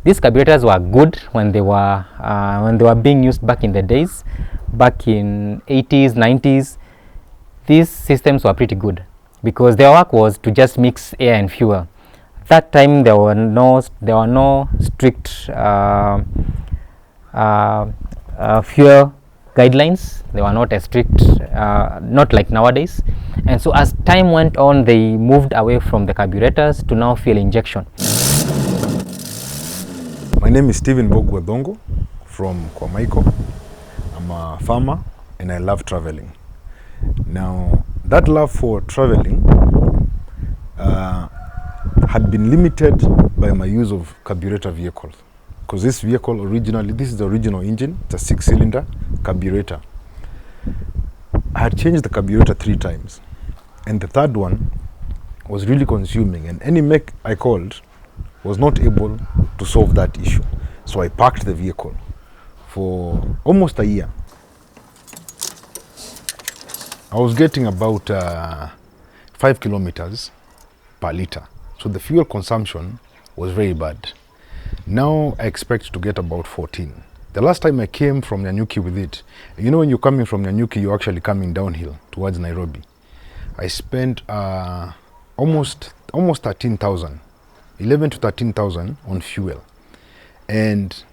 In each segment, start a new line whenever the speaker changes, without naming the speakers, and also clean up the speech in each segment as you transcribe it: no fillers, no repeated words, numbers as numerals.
These carburetors were good when they were being used back in the days, back in 80s, 90s. These systems were pretty good because their work was to just mix air and fuel. That time there were no strict fuel guidelines. They were not as strict, not like nowadays. And so as time went on, they moved away from the carburetors to now fuel injection.
My name is Stephen Bogwadongo from Kwamaiko. I'm a farmer and I love traveling. Now, that love for traveling had been limited by my use of carburetor vehicles. Because this vehicle originally, this is the original engine, it's a 6-cylinder carburetor. I had changed the carburetor 3 times. And the third one was really consuming, and any mech I called was not able to solve that issue. So I parked the vehicle for almost a year. I was getting about 5 kilometers per liter. So the fuel consumption was very bad. Now I expect to get about 14. The last time I came from Nyanyuki with it, you know, when you're coming from Nyanyuki, you're actually coming downhill towards Nairobi. I spent almost 13,000, 11 to 13,000 on fuel. And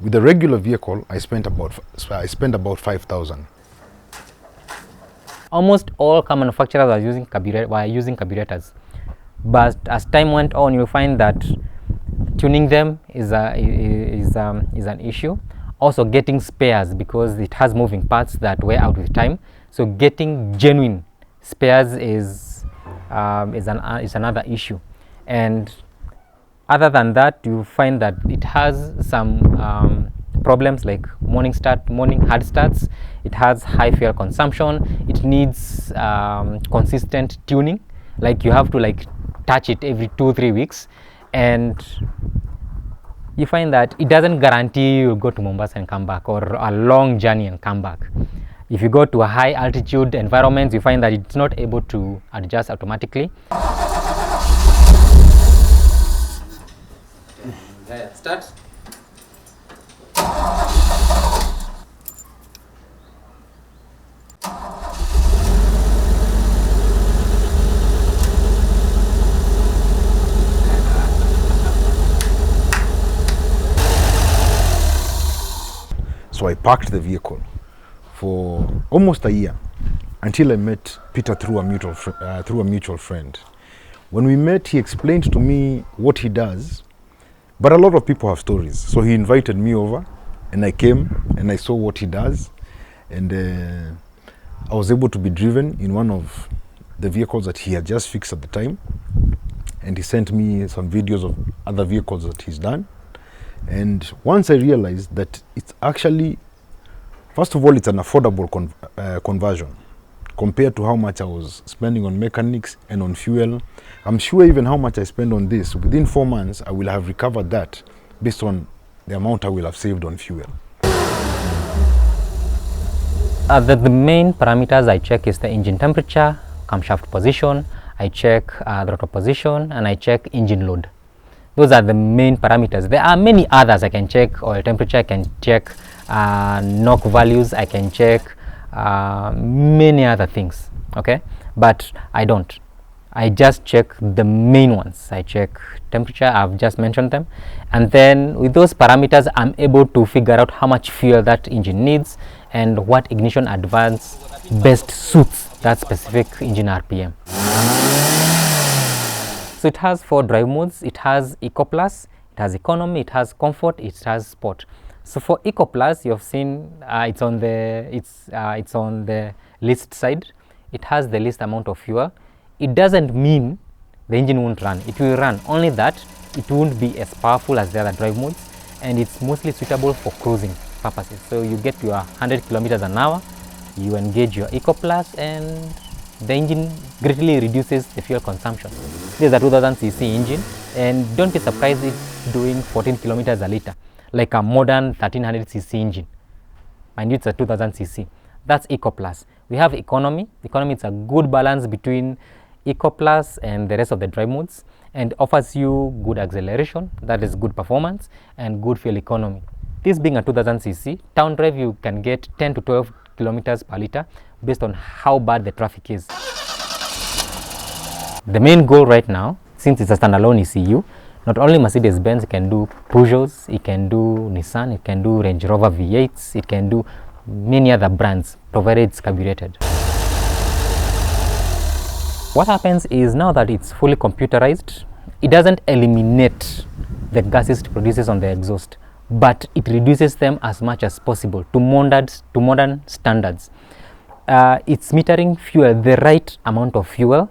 with the regular vehicle, I spent about 5,000.
Almost all car manufacturers were using carburetors, but as time went on, you'll find that tuning them is an issue. Also getting spares, because it has moving parts that wear out with time. So getting genuine spares is another issue. And other than that, you find that it has some problems like morning hard starts. It has high fuel consumption. It needs consistent tuning. Like you have to like touch it every 2-3 weeks, and you find that it doesn't guarantee you'll go to Mombasa and come back, or a long journey and come back. If you go to a high altitude environment, you find that it's not able to adjust automatically. Start.
So I parked the vehicle for almost a year until I met Peter through a mutual friend. When we met, he explained to me what he does, but a lot of people have stories. So he invited me over, and I came and I saw what he does, and I was able to be driven in one of the vehicles that he had just fixed at the time, and he sent me some videos of other vehicles that he's done. And once I realized that it's actually, first of all, it's an affordable conversion compared to how much I was spending on mechanics and on fuel. I'm sure even how much I spend on this, within 4 months, I will have recovered that based on the amount I will have saved on fuel.
The main parameters I check is the engine temperature, camshaft position, I check throttle position, and I check engine load. Those are the main parameters. There are many others. I can check oil temperature, I can check knock values, I can check many other things, okay? But I don't. I just check the main ones. I check temperature, I've just mentioned them. And then with those parameters, I'm able to figure out how much fuel that engine needs and what ignition advance best suits that specific engine RPM. So it has 4 drive modes. It has Eco Plus, it has Economy, it has Comfort, it has Sport. So for Eco Plus, you've seen it's on the least side. It has the least amount of fuel. It doesn't mean the engine won't run. It will run, only that it won't be as powerful as the other drive modes, and it's mostly suitable for cruising purposes. So you get your 100 kilometers an hour, you engage your Eco Plus, and the engine greatly reduces the fuel consumption. This is a 2000cc engine, and don't be surprised it's doing 14 kilometers a liter, like a modern 1300cc engine. Mind you, it's a 2000cc. That's Eco Plus. We have Economy. Economy is a good balance between Eco Plus and the rest of the drive modes, and offers you good acceleration, that is good performance, and good fuel economy. This being a 2000cc, town drive you can get 10 to 12 kilometers per liter based on how bad the traffic is. The main goal right now, since it's a standalone ECU, not only Mercedes-Benz, it can do Peugeots, it can do Nissan, it can do Range Rover V8s, it can do many other brands, provided it's carbureted. What happens is, now that it's fully computerized, it doesn't eliminate the gases it produces on the exhaust, but it reduces them as much as possible to modern standards. It's metering fuel, the right amount of fuel,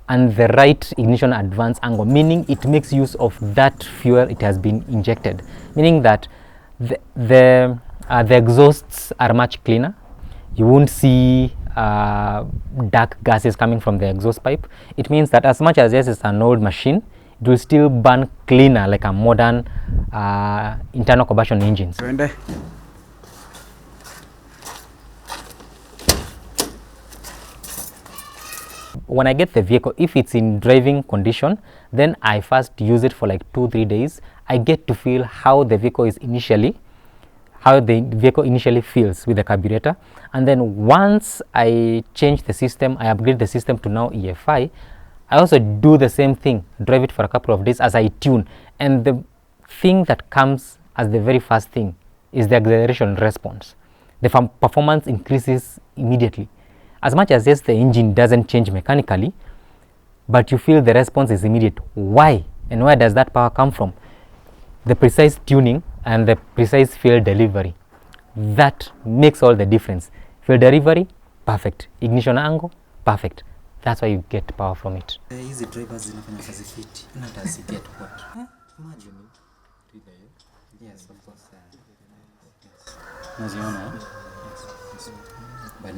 and the right ignition advance angle, meaning it makes use of that fuel it has been injected, meaning that the exhausts are much cleaner. You won't see dark gases coming from the exhaust pipe. It means that as much as yes, it's an old machine, it will still burn cleaner like a modern internal combustion engines. When I get the vehicle, if it's in driving condition, then I first use it for like 2-3 days. I get to feel how the vehicle initially feels with the carburetor, and then once I change the system, I upgrade the system to now EFI, I also do the same thing, drive it for a couple of days as I tune, and the thing that comes as the very first thing is the acceleration response. The performance increases immediately. As much as yes, the engine doesn't change mechanically, but you feel the response is immediate. Why? And where does that power come from? The precise tuning and the precise fuel delivery. That makes all the difference. Fuel delivery, perfect. Ignition angle, perfect. That's why you get power from it.
Easy drivers zinafanya kazi fiti. Not as you get what? Imagine. Yes, of course. Yes. Naziona. Yes. But